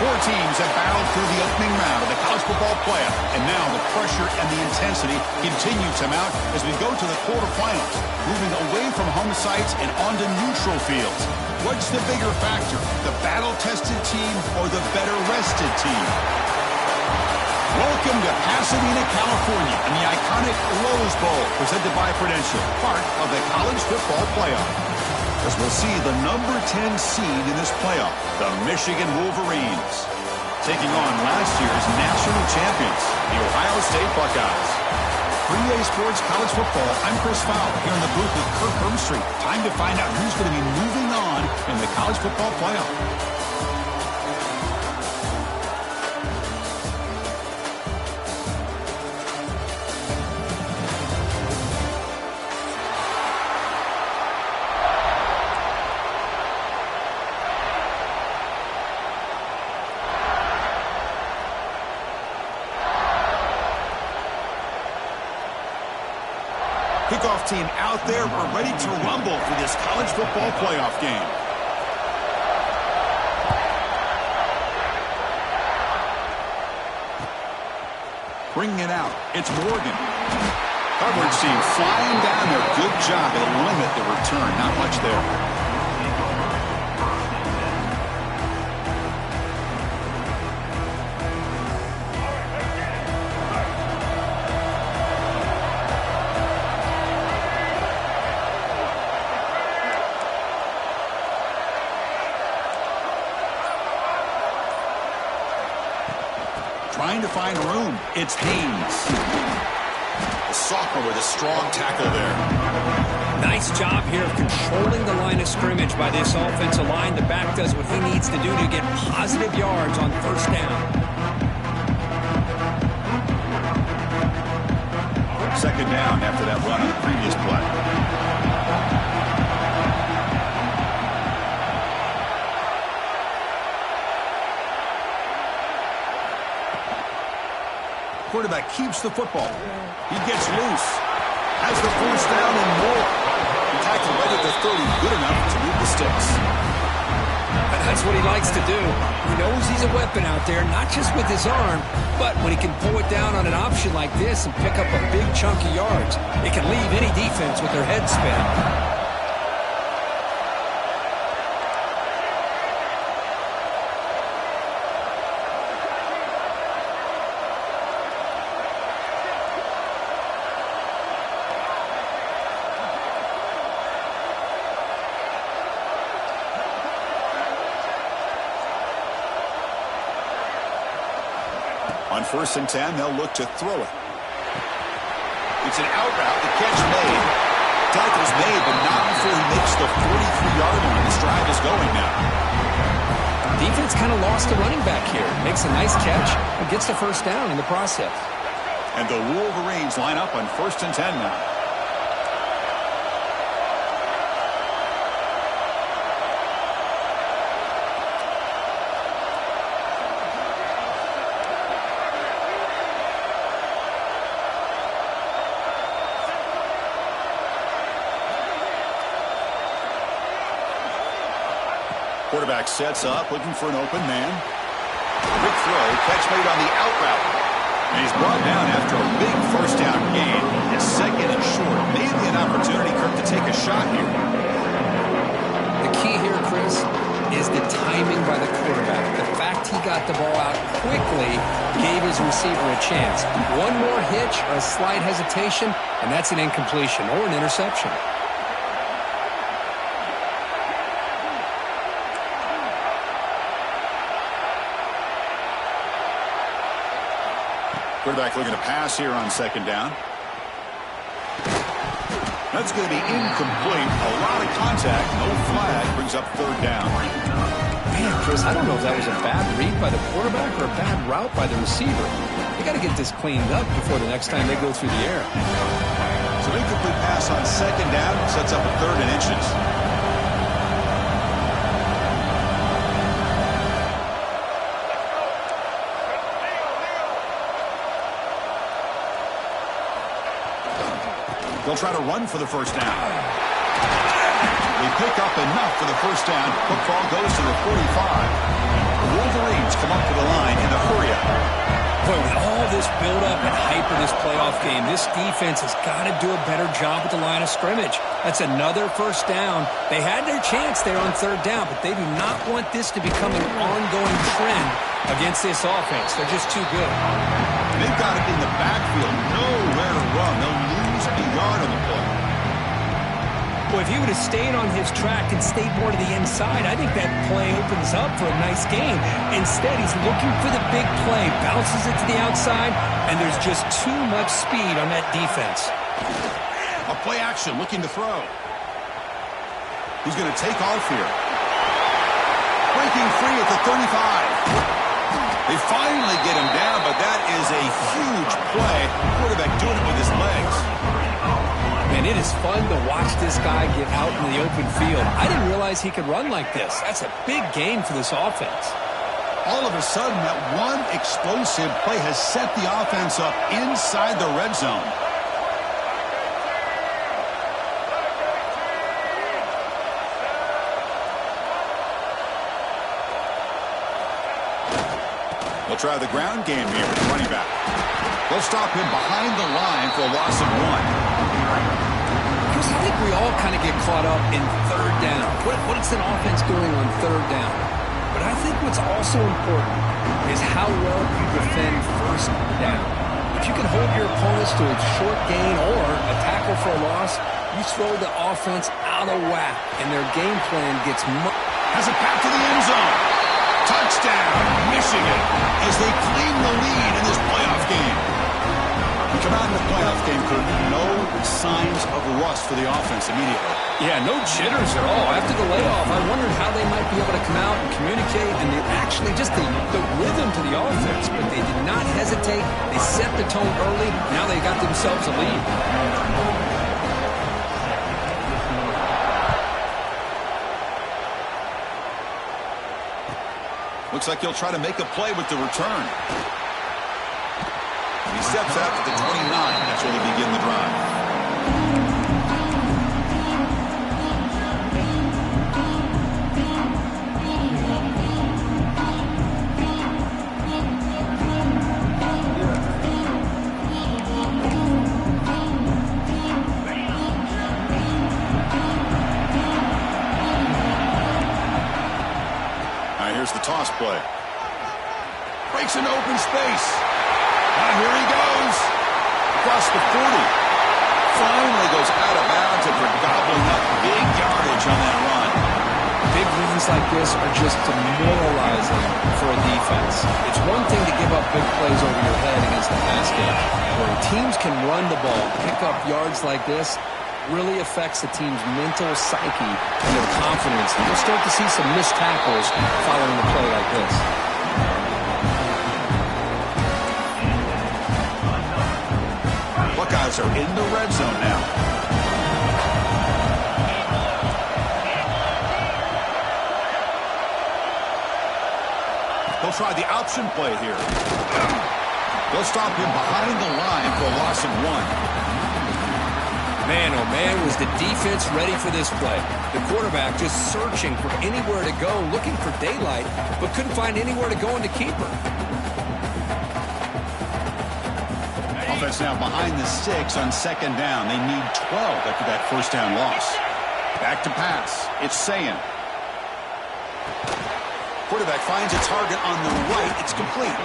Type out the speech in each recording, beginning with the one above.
Four teams have battled through the opening round of the college football playoff, and now the pressure and the intensity continue to mount as we go to the quarterfinals, moving away from home sites and onto neutral fields. What's the bigger factor, the battle-tested team or the better-rested team? Welcome to Pasadena, California, and the iconic Rose Bowl, presented by Prudential, part of the college football playoff. As we'll see the number 10 seed in this playoff, the Michigan Wolverines, taking on last year's national champions, the Ohio State Buckeyes. For EA Sports College Football, I'm Chris Fowler here in the booth with Kirk Herbstreit. Time to find out who's going to be moving on in the college football playoff. Kickoff team out there. We're ready to rumble for this college football playoff game. Bringing it out, it's Morgan. Coverage team flying down there. Good job. It'll limit the return. Not much there. Trying to find room. It's Haynes. The sophomore with a strong tackle there. Nice job here of controlling the line of scrimmage by this offensive line. The back does what he needs to do to get positive yards on first down. Second down after that run on the previous play. Quarterback keeps the football. He gets loose. Has the first down and more. He tackled right at the 30, good enough to move the sticks. And that's what he likes to do. He knows he's a weapon out there, not just with his arm, but when he can pull it down on an option like this and pick up a big chunk of yards, it can leave any defense with their head spinning. On 1st and 10, they'll look to throw it. It's an out route. The catch made. Tackle's made, but not before he makes the 43-yard line. This drive is going now. Defense kind of lost a running back here. Makes a nice catch and gets the first down in the process. And the Wolverines line up on 1st and 10 now. Quarterback sets up, looking for an open man. Quick throw, catch made on the out route. And he's brought down after a big first down gain. His second and short. Maybe an opportunity, Kirk, to take a shot here. The key here, Chris, is the timing by the quarterback. The fact he got the ball out quickly gave his receiver a chance. One more hitch or a slight hesitation, and that's an incompletion or an interception. Quarterback looking to pass here on 2nd down. That's going to be incomplete. A lot of contact. No flag. Brings up 3rd down. Man, Chris, I don't know if that was a bad read by the quarterback or a bad route by the receiver. They got to get this cleaned up before the next time they go through the air. So incomplete pass on 2nd down. Sets up a 3rd and inches. They'll try to run for the first down. They pick up enough for the first down. Football goes to the 45. Wolverines come up to the line in the hurry-up. Boy, with all this build-up and hype of this playoff game, this defense has got to do a better job at the line of scrimmage. That's another first down. They had their chance there on third down, but they do not want this to become an ongoing trend against this offense. They're just too good. They've got it in the backfield, nowhere to run. They'll lose a yard on the play. Well, if he would have stayed on his track and stayed more to the inside, I think that play opens up for a nice game. Instead, he's looking for the big play, bounces it to the outside, and there's just too much speed on that defense. A play action, looking to throw. He's going to take off here. Breaking free at the 35. They finally get him down, but that is a huge play. Quarterback doing it with his legs. And it is fun to watch this guy get out in the open field. I didn't realize he could run like this. That's a big game for this offense. All of a sudden, that one explosive play has set the offense up inside the red zone. They'll try the ground game here with the running back. They'll stop him behind the line for a loss of 1. I think we all kind of get caught up in third down. What is an offense doing on third down? But I think what's also important is how well you defend first down. If you can hold your opponents to a short gain or a tackle for a loss, you throw the offense out of whack, and their game plan gets has a path to the end zone. Touchdown, Michigan, as they claim the lead in this playoff game. We come out in the playoff game, Kurt, no signs of rust for the offense immediately. Yeah, no jitters at all. After the layoff, I wondered how they might be able to come out and communicate, and actually just the rhythm to the offense. But they did not hesitate. They set the tone early. Now they got themselves a lead. Looks like he'll try to make a play with the return. He steps out to the 29. That's where they begin the drive. All right, here's the toss play. Breaks into open space. And here he goes. Across the 40. Finally goes out of bounds after gobbling up big yardage on that run. Big runs like this are just demoralizing for a defense. It's one thing to give up big plays over your head against the pass game. When teams can run the ball, pick up yards like this, really affects the team's mental psyche and their confidence. And you'll start to see some missed tackles following a play like this. Buckeyes are in the red zone now. They'll try the option play here. They'll stop him behind the line for a loss of 1. Man, oh man, was the defense ready for this play. The quarterback just searching for anywhere to go, looking for daylight, but couldn't find anywhere to go in the keeper. Offense now behind the 6 on second down. They need 12 after that first down loss. Back to pass. It's Sayin. Quarterback finds a target on the right. It's complete.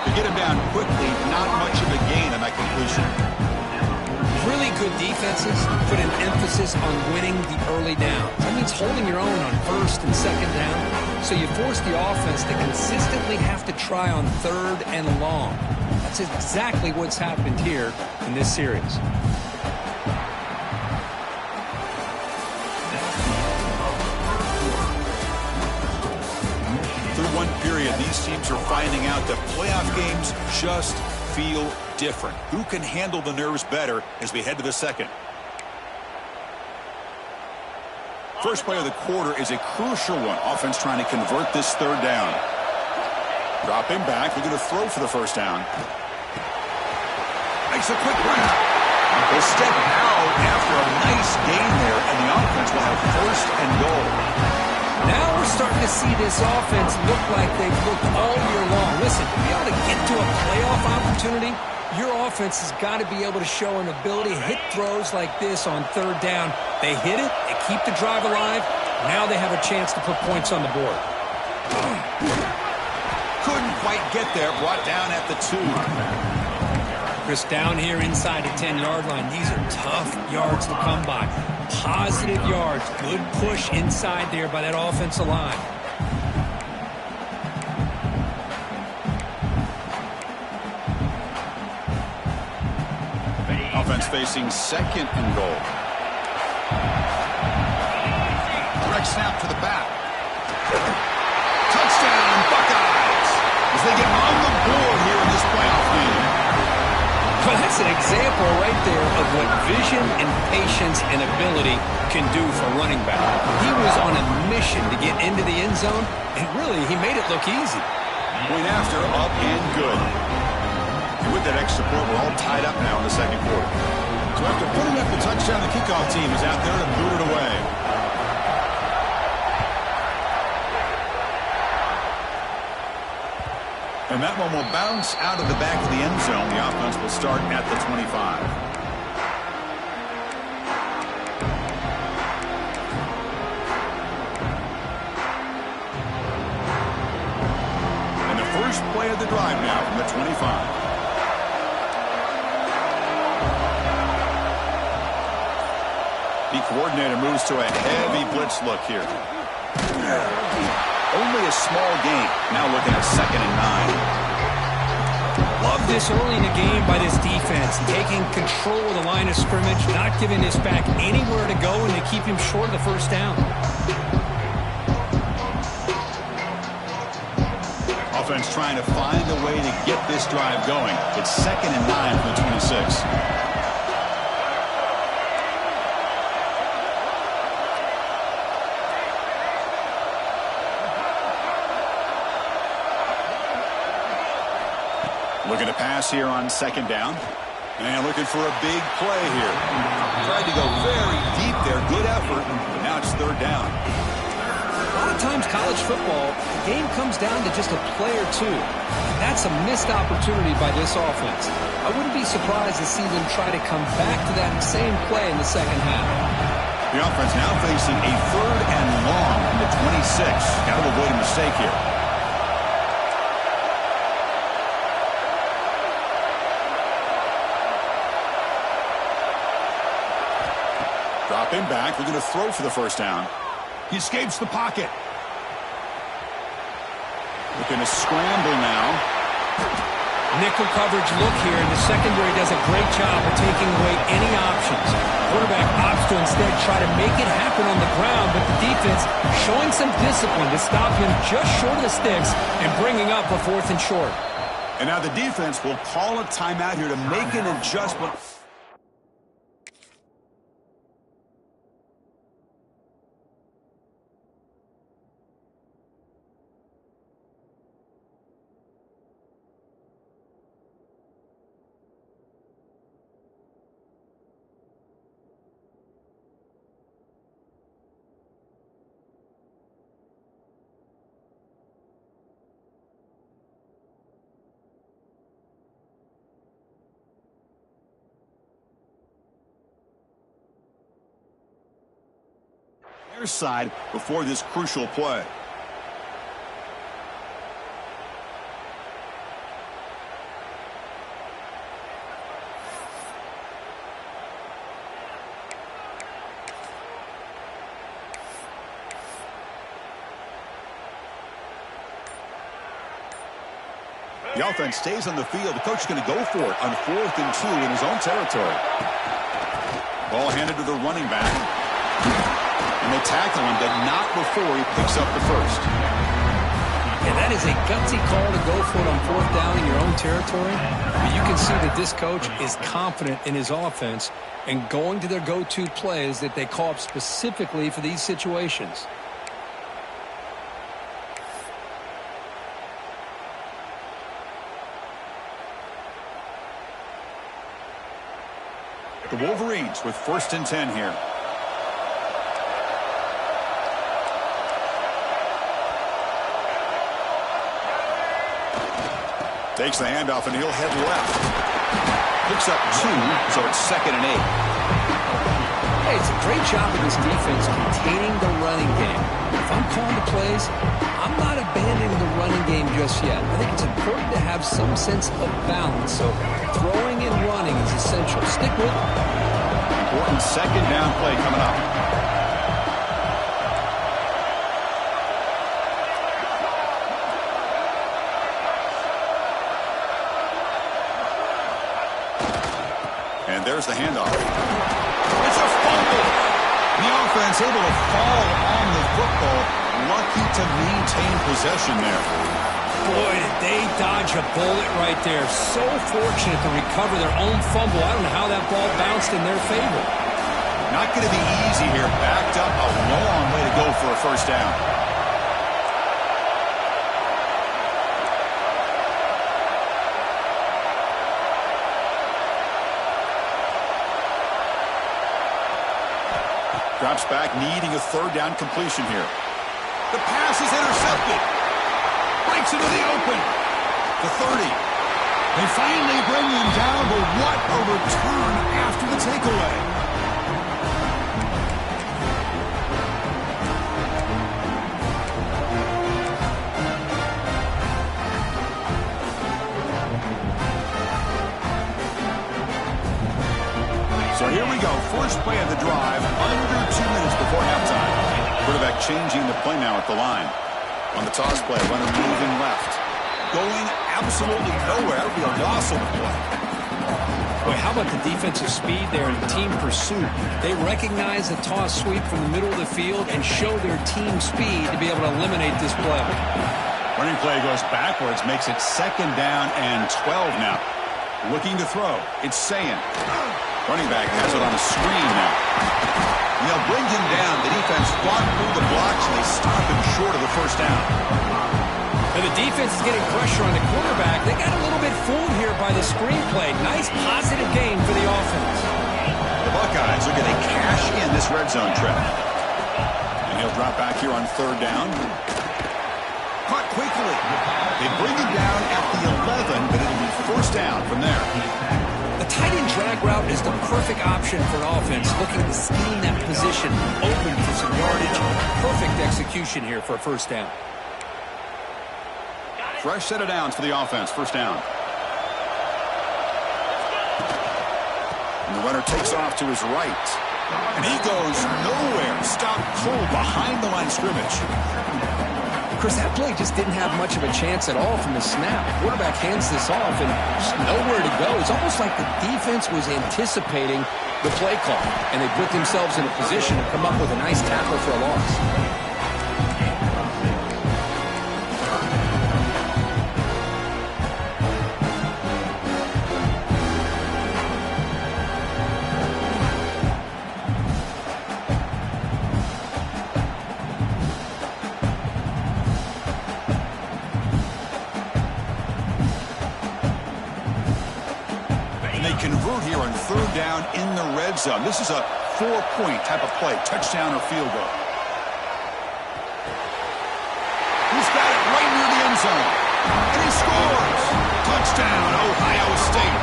To get him down quickly, not much of a gain on that completion. Really good defenses put an emphasis on winning the early downs. That means holding your own on first and second down. So you force the offense to consistently have to try on third and long. That's exactly what's happened here in this series. Through one period, these teams are finding out that playoff games just feel different. Who can handle the nerves better as we head to the second? First play of the quarter is a crucial one. Offense trying to convert this third down. Dropping back, looking to throw for the first down. Makes a quick grab. They step out after a nice gain there, and the offense will have first and goal. Now we're starting to see this offense look like they've looked all year long. Listen, to be able to get to a playoff opportunity, your offense has got to be able to show an ability to hit throws like this on third down. They hit it, they keep the drive alive. Now they have a chance to put points on the board. Couldn't quite get there, brought down at the 2. Chris, down here inside the 10-yard line, these are tough yards to come by. Positive yards, good push inside there by that offensive line. Offense facing 2nd and goal. Direct snap to the back. Touchdown, Buckeyes, as they get on the board here in this playoff game. Well, that's an example right there of what vision and patience and ability can do for running back. He was on a mission to get into the end zone, and really, he made it look easy. Point after, up and good. And with that extra point, we're all tied up now in the 2nd quarter. So after putting up the touchdown, the kickoff team is out there to boot it away. And that one will bounce out of the back of the end zone. The offense will start at the 25. And the first play of the drive now from the 25. The coordinator moves to a heavy blitz look here. Only a small gain. Now looking at 2nd and 9. Love this early in the game by this defense. Taking control of the line of scrimmage, not giving this back anywhere to go, and to keep him short of the first down. Offense trying to find a way to get this drive going. It's 2nd and 9 from the 26. Looking to pass here on 2nd down. And looking for a big play here. Tried to go very deep there. Good effort. But now it's 3rd down. A lot of times college football, the game comes down to just a play or two. And that's a missed opportunity by this offense. I wouldn't be surprised to see them try to come back to that same play in the 2nd half. The offense now facing a 3rd and long from the 26. Got to avoid a mistake here. Dropping back, looking to throw for the first down. He escapes the pocket. Looking to scramble now. Nickel coverage look here, and the secondary does a great job of taking away any options. Quarterback opts to instead try to make it happen on the ground, but the defense showing some discipline to stop him just short of the sticks and bringing up a 4th and short. And now the defense will call a timeout here to make an adjustment. Their side before this crucial play. The offense stays on the field. The coach is going to go for it on 4th and 2 in his own territory. Ball handed to the running back. And they tackle him, but not before he picks up the first. And that is a gutsy call to go for it on 4th down in your own territory. But you can see that this coach is confident in his offense and going to their go-to plays that they call up specifically for these situations. The Wolverines with 1st and 10 here. Takes the handoff, and he'll head left. Picks up 2, so it's 2nd and 8. Hey, it's a great job of this defense containing the running game. If I'm calling the plays, I'm not abandoning the running game just yet. I think it's important to have some sense of balance, so throwing and running is essential. Stick with it. Important 2nd down play coming up. And there's the handoff. It's a fumble. The offense able to fall on the football. Lucky to maintain possession there. Boy, did they dodge a bullet right there. So fortunate to recover their own fumble. I don't know how that ball bounced in their favor. Not going to be easy here. Backed up a long way to go for a first down. Drops back, needing a 3rd down completion here. The pass is intercepted. Breaks into the open. The 30. They finally bring him down, but what a return after the takeaway. So here we go. First play of the drive, under 2 minutes before halftime. Quarterback changing the play now at the line. On the toss play, runner moving left. Going absolutely nowhere. That would be a loss of the play. Boy, how about the defensive speed there and team pursuit? They recognize the toss sweep from the middle of the field and show their team speed to be able to eliminate this play. Running play goes backwards, makes it 2nd down and 12 now. Looking to throw. It's Sayin. Running back has it on a screen now. They'll bring him down. The defense fought through the blocks, and they stop him short of the first down. And the defense is getting pressure on the quarterback. They got a little bit fooled here by the screenplay. Nice positive gain for the offense. The Buckeyes are going to cash in this red zone trap. And he'll drop back here on 3rd down. Caught quickly. They bring him down at the 11, but it'll be 1st down from there. The tight end drag route is the perfect option for an offense looking to scheme that position open for some yardage. Perfect execution here for a 1st down. Fresh set of downs for the offense. 1st down. And the runner takes off to his right. And he goes nowhere. Stop cold behind the line of scrimmage. Chris, that play just didn't have much of a chance at all from the snap. Quarterback hands this off and just nowhere to go. It's almost like the defense was anticipating the play call, and they put themselves in a position to come up with a nice tackle for a loss. Convert here on 3rd down in the red zone. This is a 4-point type of play, touchdown or field goal. He's got it right near the end zone. And he scores. Touchdown, Ohio State.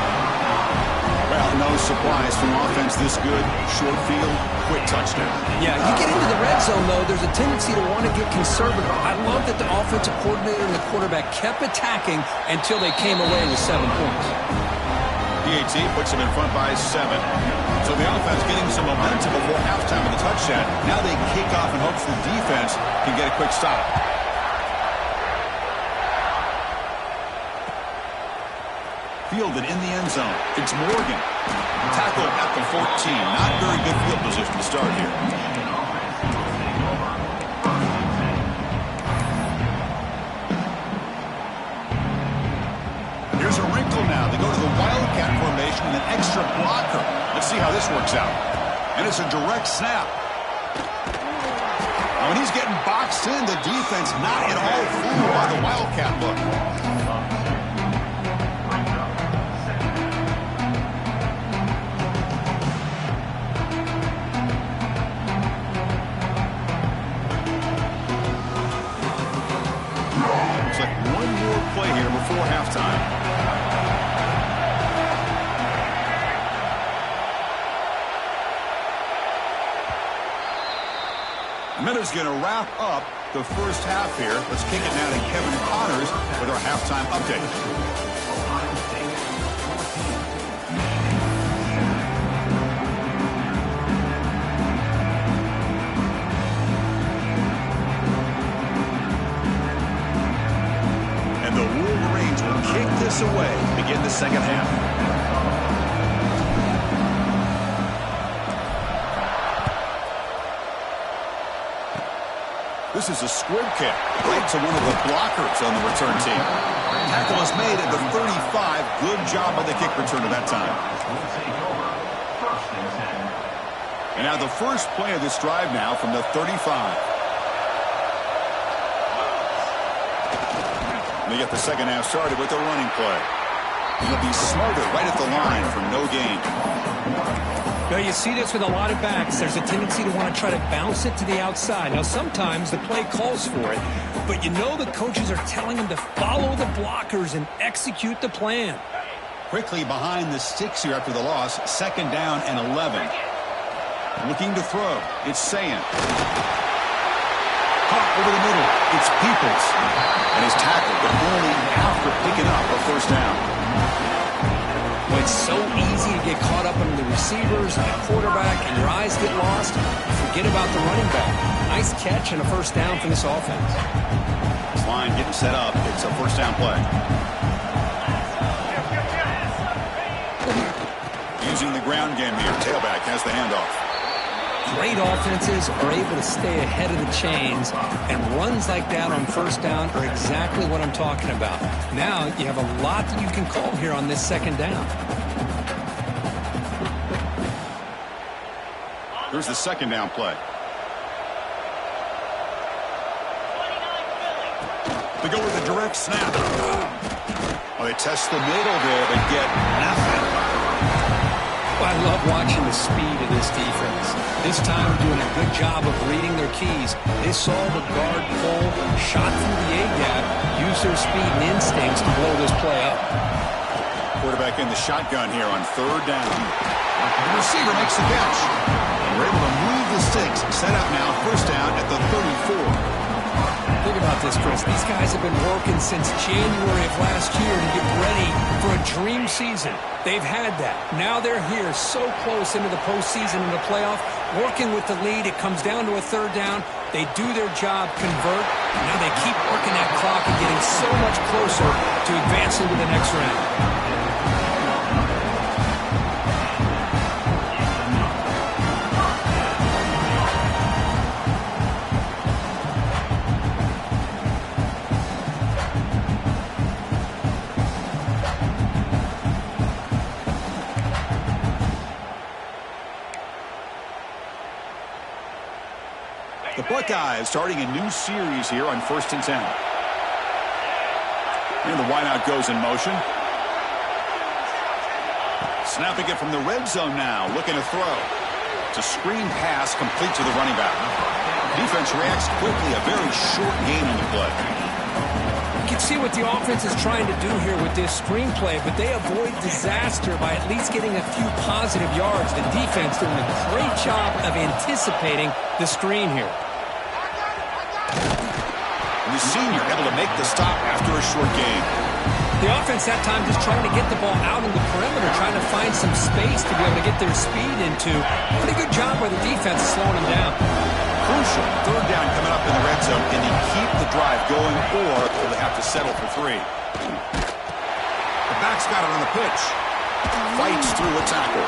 Well, no surprise from offense this good. Short field, quick touchdown. Yeah, you get into the red zone, though, there's a tendency to want to get conservative. I love that the offensive coordinator and the quarterback kept attacking until they came away with 7 points. PAT puts them in front by 7. So the offense getting some momentum before halftime of the touchdown. Now they kick off in hopes the defense can get a quick stop. Fielded in the end zone. It's Morgan. Tackled at the 14. Not very good field position to start here. Here's a wrinkle now. They go to the Wildcat formation and an extra blocker. Let's see how this works out. And it's a direct snap. Now, when he's getting boxed in, the defense not at all fooled by the Wildcat look. Looks like one more play here before halftime. Miller's going to wrap up the first half here. Let's kick it now to Kevin Connors with our halftime update. And the Wolverines will kick this away to begin the second half. This is a squib kick right to one of the blockers on the return team. Tackle is made at the 35. Good job by the kick return at that time. And now the first play of this drive now from the 35. They get the second half started with a running play. He'll be smarter right at the line for no gain. Now, you see this with a lot of backs. There's a tendency to want to try to bounce it to the outside. Now, sometimes the play calls for it, but you know the coaches are telling them to follow the blockers and execute the plan. Quickly behind the sticks here after the loss. Second down and 11. Looking to throw. It's Sayan. Caught over the middle. It's Peoples. And he's tackled, but only after picking up a first down. Well, it's so easy to get caught up under the receivers and the quarterback, and your eyes get lost. Forget about the running back. Nice catch and a first down for this offense. This line getting set up. It's a first down play. Using the ground game here. Tailback has the handoff. Great offenses are able to stay ahead of the chains, and runs like that on first down are exactly what I'm talking about. Now you have a lot that you can call here on this second down. Here's the second down play. They go with a direct snap. Well, they test the middle there, but get nothing. I love watching the speed of this defense. This time doing a good job of reading their keys. They saw the guard pull, shot through the A-gap, used their speed and instincts to blow this play up. Quarterback in the shotgun here on third down. The receiver makes the catch. We're able to move the sticks. Set up now, first down at the 34. Think about this, Chris. These guys have been working since January of last year to get ready for a dream season. They've had that. Now they're here so close into the postseason and the playoff, working with the lead. It comes down to a third down. They do their job, convert, and now they keep working that clock and getting so much closer to advancing to the next round. The Buckeyes starting a new series here on 1st and 10. And the wideout goes in motion. Snapping it from the red zone now, looking to throw. It's a screen pass complete to the running back. Defense reacts quickly, a very short gain on the play. You can see what the offense is trying to do here with this screenplay, but they avoid disaster by at least getting a few positive yards. The defense doing a great job of anticipating the screen here. And the senior able to make the stop after a short gain. The offense that time just trying to get the ball out in the perimeter, trying to find some space to be able to get their speed into. Pretty good job by the defense slowing them down. Crucial. Third down coming up in the red zone. Can they keep the drive going, or will they have to settle for 3? The back's got it on the pitch. Fights through a tackle.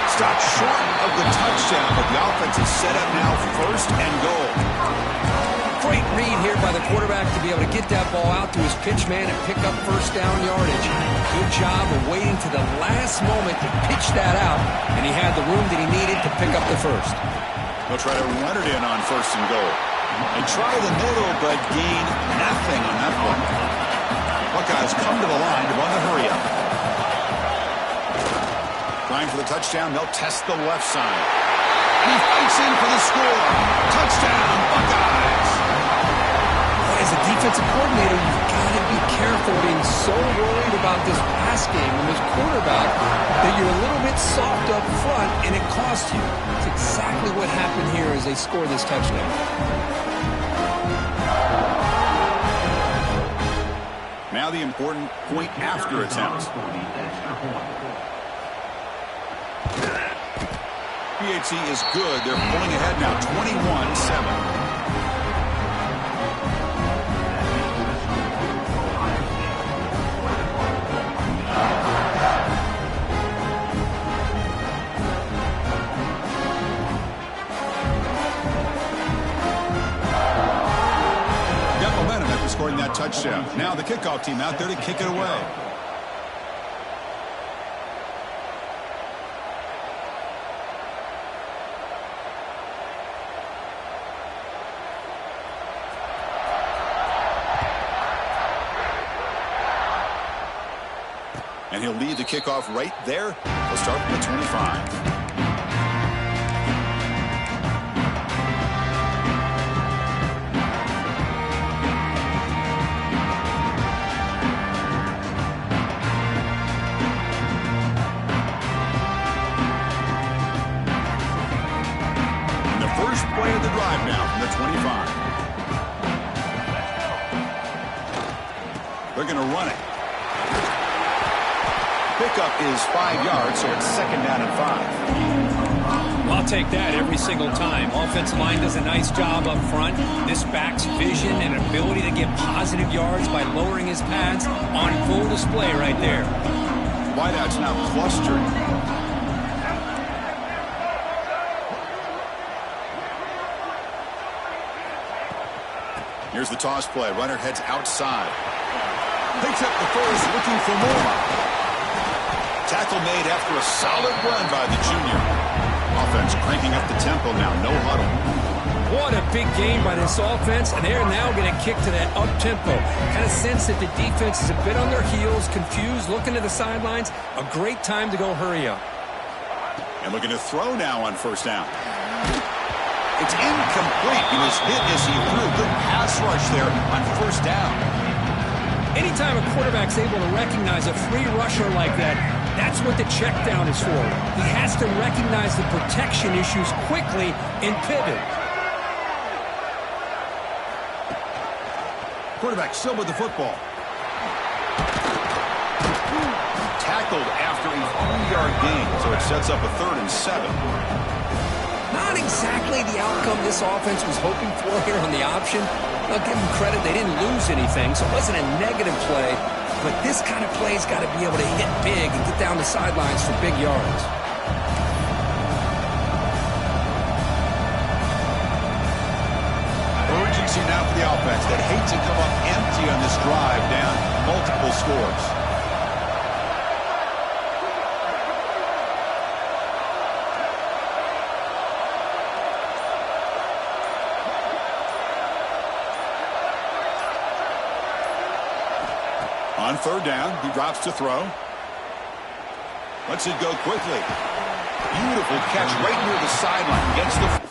Stopped short of the touchdown, but the offense is set up now, first and goal. Great read here by the quarterback to be able to get that ball out to his pitch man and pick up first down yardage. Good job of waiting to the last moment to pitch that out, and he had the room that he needed to pick up the first. They'll try to run it in on first and goal. They try the middle, but gain nothing on that one. Buckeyes come to the line to run the hurry up. Trying for the touchdown, they'll test the left side. He fights in for the score. Touchdown, Buckeyes. As a defensive coordinator, you've got to be careful being so worried about this pass last game when this quarterback that you're a little bit soft up front and it cost you. It's exactly what happened here as they score this touchdown. Now the important point after attempt. PHC is good. They're pulling ahead now, 21-7. Scoring that touchdown. Now the kickoff team out there to kick it away. And he'll lead the kickoff right there. He'll start from the 25. Now from the 25. They're going to run it. Pickup is 5 yards, so it's second down and 5. I'll take that every single time. Offensive line does a nice job up front. This back's vision and ability to get positive yards by lowering his pads on full display right there. Wideout's now clustered. Here's the toss play. Runner heads outside. Picks up the first, looking for more. Tackle made after a solid run by the junior. Offense cranking up the tempo now. No huddle. What a big game by this offense, and they're now going to kick to that up-tempo. Kind of sense that the defense is a bit on their heels, confused, looking to the sidelines. A great time to go hurry up. And looking to throw now on first down. It's incomplete. He was hit as he threw. Good pass rush there on first down. Anytime a quarterback's able to recognize a free rusher like that, that's what the check down is for. He has to recognize the protection issues quickly and pivot. Quarterback still with the football. Tackled after a 3-yard gain, so it sets up a 3rd and 7. Not exactly the outcome this offense was hoping for here on the option. I'll give them credit, they didn't lose anything, so it wasn't a negative play. But this kind of play's got to be able to hit big and get down the sidelines for big yards. Urgency now for the offense that hate to come up empty on this drive, down multiple scores. On third down, he drops to throw. Lets it go quickly. Beautiful catch right near the sideline. Gets the...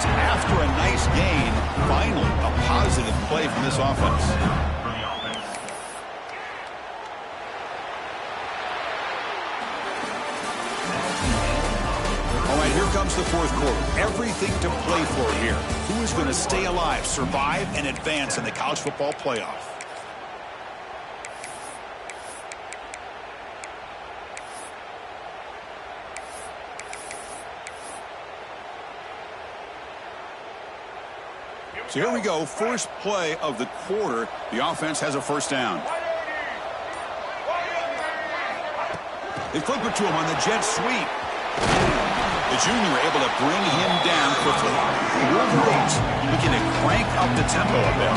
After a nice gain, finally a positive play from this offense. All right, here comes the fourth quarter. Everything to play for here. Who is going to stay alive, survive, and advance in the college football playoff? So here we go, first play of the quarter. The offense has a first down. They flip it to him on the jet sweep. The The junior able to bring him down quickly. The Wolverines looking to crank up the tempo a bit.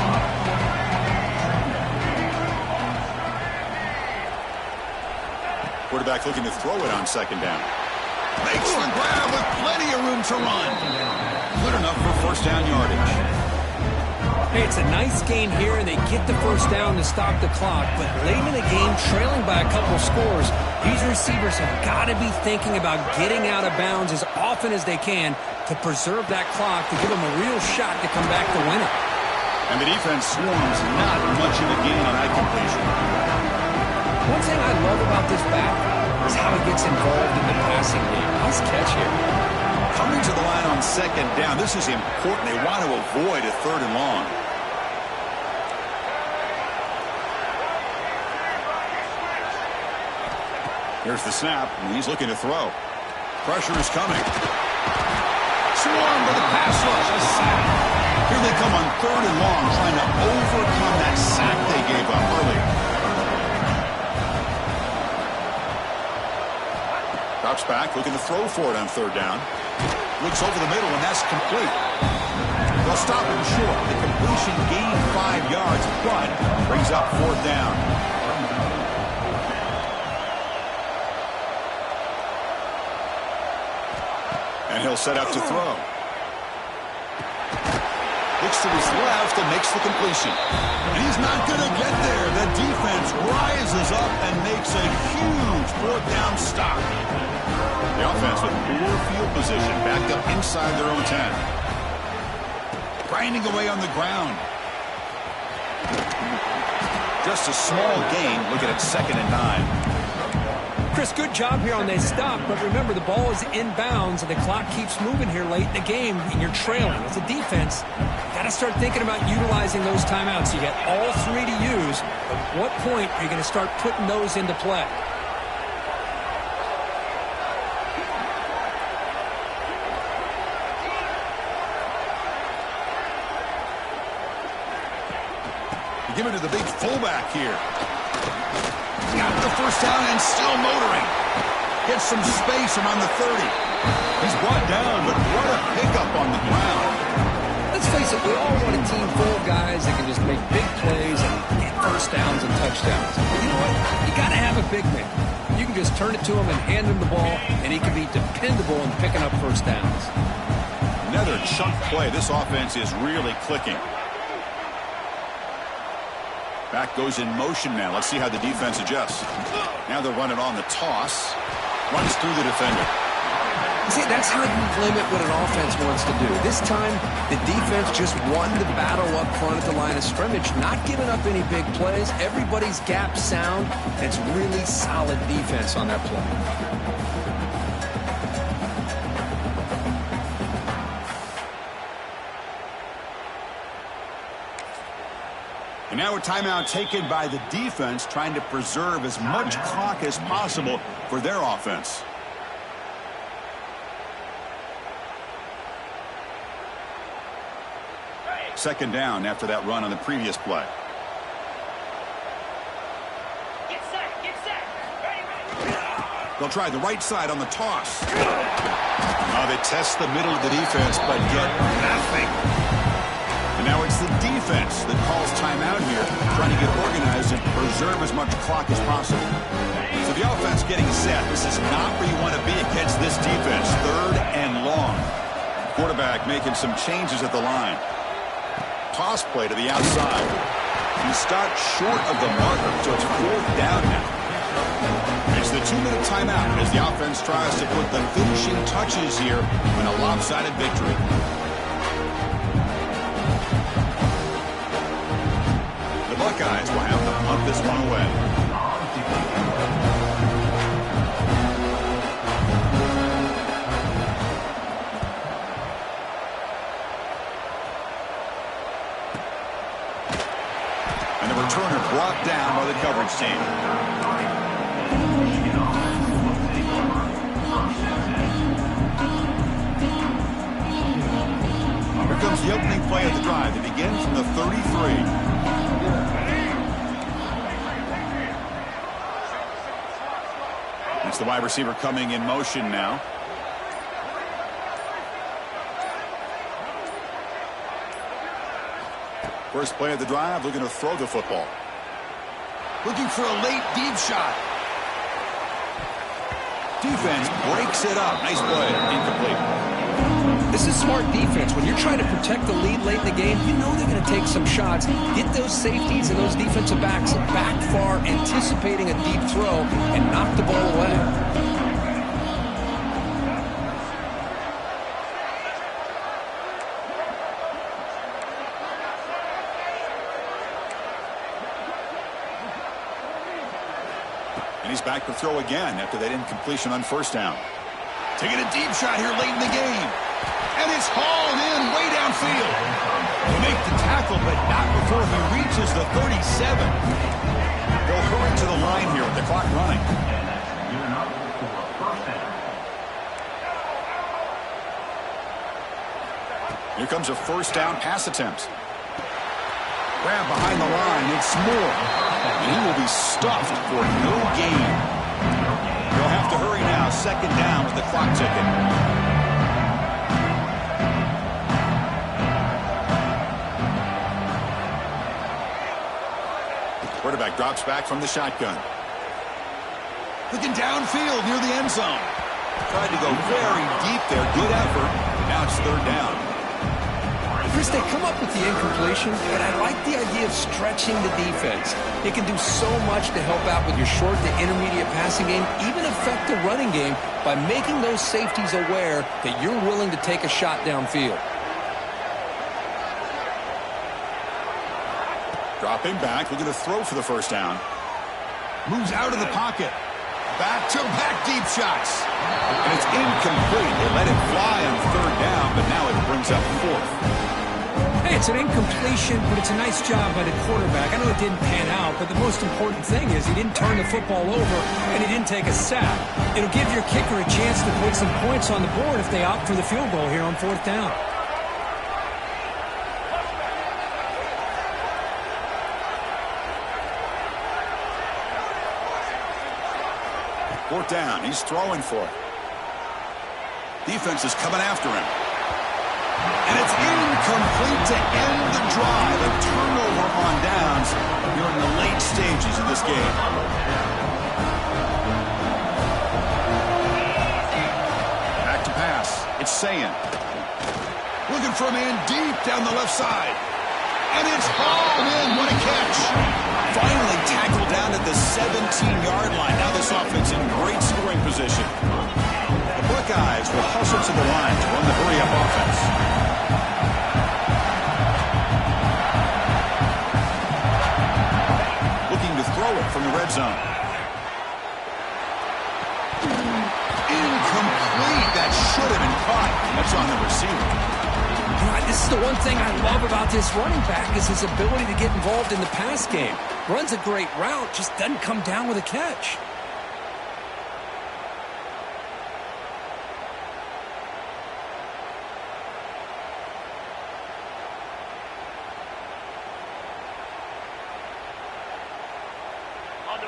Quarterback looking to throw it on second down. Makes the grab with plenty of room to run. Good enough for first down yardage. Hey, it's a nice gain here, and they get the first down to stop the clock. But late in the game, trailing by a couple scores, these receivers have got to be thinking about getting out of bounds as often as they can to preserve that clock, to give them a real shot to come back to win it. And the defense swarms not much of a gain on that completion. One thing I love about this back is how he gets involved in the passing game. Nice catch here. Coming to the line on second down, this is important. They want to avoid a third and long. Here's the snap, and he's looking to throw. Pressure is coming. Swarmed by the pass rush, a sack. Here they come on third and long, trying to overcome that sack they gave up earlier. Drops back, looking to throw for it on third down. Looks over the middle, and that's complete. They'll stop him short. The completion gained 5 yards, but brings up fourth down. And he'll set up to throw. Looks to his left and makes the completion. And he's not going to get there. The defense rises up and makes a huge fourth down stop. The offense with poor field position, backed up inside their own 10. Grinding away on the ground. Just a small gain. Looking at 2nd and 9. Chris, good job here on that stop, but remember, the ball is inbounds, and the clock keeps moving here late in the game, and you're trailing. As a defense, you got to start thinking about utilizing those timeouts. You got all 3 to use, but at what point are you going to start putting those into play? Give it to the big fullback here. Got the first down and still motoring. Gets some space around the 30. He's brought down, but what a pickup on the ground. Let's face it, we all want a team full of guys that can just make big plays and get first downs and touchdowns. But you know what? You got to have a big man. You can just turn it to him and hand him the ball, and he can be dependable in picking up first downs. Another chunk play. This offense is really clicking. Back goes in motion now. Let's see how the defense adjusts. Now they're running on the toss. Runs through the defender. See, that's how you limit what an offense wants to do. This time, the defense just won the battle up front at the line of scrimmage, not giving up any big plays. Everybody's gap sound. It's really solid defense on that play. And now a timeout taken by the defense, trying to preserve as much clock as possible for their offense. Second down after that run on the previous play. Get set, get set. Ready. They'll try the right side on the toss. Now they test the middle of the defense, but get nothing. And now it's the defense that calls timeout here, trying to get organized and preserve as much clock as possible. So the offense getting set. This is not where you want to be against this defense. 3rd and long. Quarterback making some changes at the line. Toss play to the outside. He stopped short of the marker, so it's 4th down now. It's the 2-minute timeout as the offense tries to put the finishing touches here in a lopsided victory. Buckeyes will have to punt this one away. And the returner brought down by the coverage team. Here comes the opening play of the drive. It begins from the 33. It's the wide receiver coming in motion now. First play of the drive, looking to throw the football. Looking for a late deep shot. Defense breaks it up. Nice play. Incomplete. This is smart defense. When you're trying to protect the lead late in the game, you know they're going to take some shots. Get those safeties and those defensive backs back far, anticipating a deep throw, and knock the ball away. And he's back to throw again after that incompletion on first down. Taking a deep shot here late in the game. And it's hauled in way downfield. They make the tackle, but not before he reaches the 37. They'll hurry to the line here with the clock running. Here comes a first down pass attempt. Grab behind the line. It's Moore. And he will be stuffed for no gain. They'll have to hurry now. Second down with the clock ticking. Quarterback drops back from the shotgun. Looking downfield near the end zone. Tried to go very deep there. Good effort. Now it's third down. Chris, they come up with the incompletion, but I like the idea of stretching the defense. It can do so much to help out with your short to intermediate passing game, even affect the running game by making those safeties aware that you're willing to take a shot downfield. Dropping back, looking to throw for the first down. Moves out of the pocket. Back-to-back deep shots. And it's incomplete. They let it fly on third down, but now it brings up fourth. Hey, it's an incompletion, but it's a nice job by the quarterback. I know it didn't pan out, but the most important thing is he didn't turn the football over and he didn't take a sack. It'll give your kicker a chance to put some points on the board if they opt for the field goal here on fourth down. Fourth down. He's throwing for it. Defense is coming after him. And it's incomplete to end the drive. A turnover on downs during the late stages of this game. Back to pass. It's Sayan. Looking for a man deep down the left side. And it's hauled in. What a catch. Finally tackled down at the 17-yard line. Now this offense in great scoring position. The Buckeyes will hustle to the line to run the hurry-up offense. Looking to throw it from the red zone. Incomplete. That should have been caught. That's on the receiver. This is the one thing I love about this running back is his ability to get involved in the pass game. Runs a great route, just doesn't come down with a catch.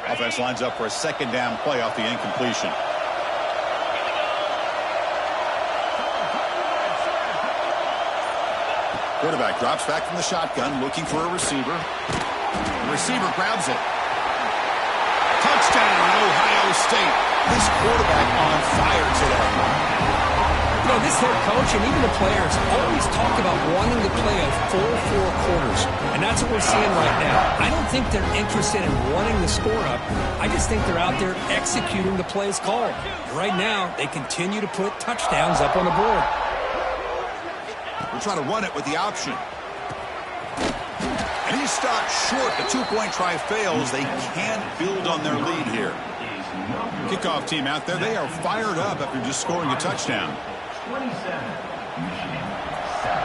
Offense lines up for a second down play off the incompletion. Quarterback drops back from the shotgun, looking for a receiver. The receiver grabs it. Touchdown, Ohio State. This quarterback on fire today. You know, this head coach and even the players always talk about wanting to play a full four quarters, and that's what we're seeing right now. I don't think they're interested in running the score up. I just think they're out there executing the plays called. And right now, they continue to put touchdowns up on the board. We're trying to run it with the option. And he's stopped short. The two-point try fails. They can't build on their lead here. Kickoff team out there. They are fired up after just scoring a touchdown. 27, Michigan 7.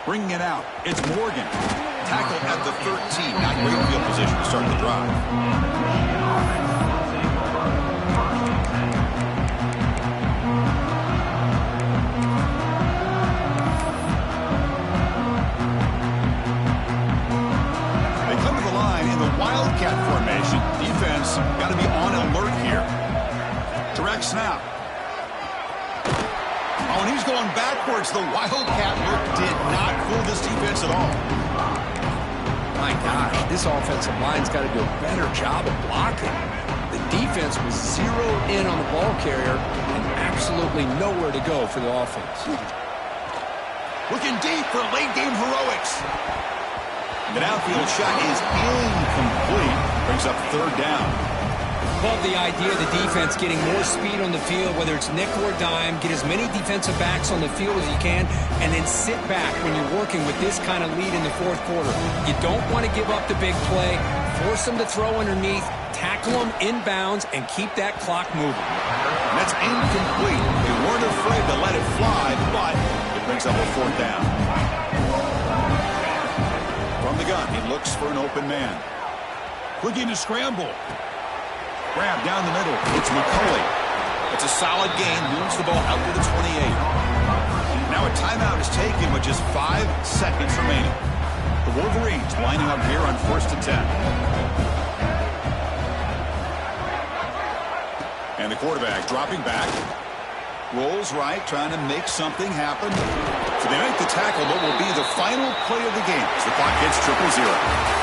Bringing it out. It's Morgan. Tackle at the 13. Not great field position to start the drive. Wildcat formation. Defense got to be on alert here. Direct snap. going backwards. The Wildcat look did not fool this defense at all. My gosh, this offensive line's got to do a better job of blocking. The defense was zeroed in on the ball carrier and absolutely nowhere to go for the offense. Looking deep for late-game heroics. The downfield shot is incomplete. Brings up third down. Love the idea of the defense getting more speed on the field, whether it's nickel or dime. Get as many defensive backs on the field as you can, and then sit back when you're working with this kind of lead in the fourth quarter. You don't want to give up the big play. Force them to throw underneath, tackle them inbounds, and keep that clock moving. And that's incomplete. They weren't afraid to let it fly, but it brings up a fourth down. From the gun, he looks for an open man. Looking to scramble. Grab down the middle. It's McCulley. It's a solid gain. Moves the ball out to the 28. Now a timeout is taken with just 5 seconds remaining. The Wolverines lining up here on 1st and 10. And the quarterback dropping back. Rolls right, trying to make something happen. So they make the tackle, but will be the final play of the game as the clock hits 0-0.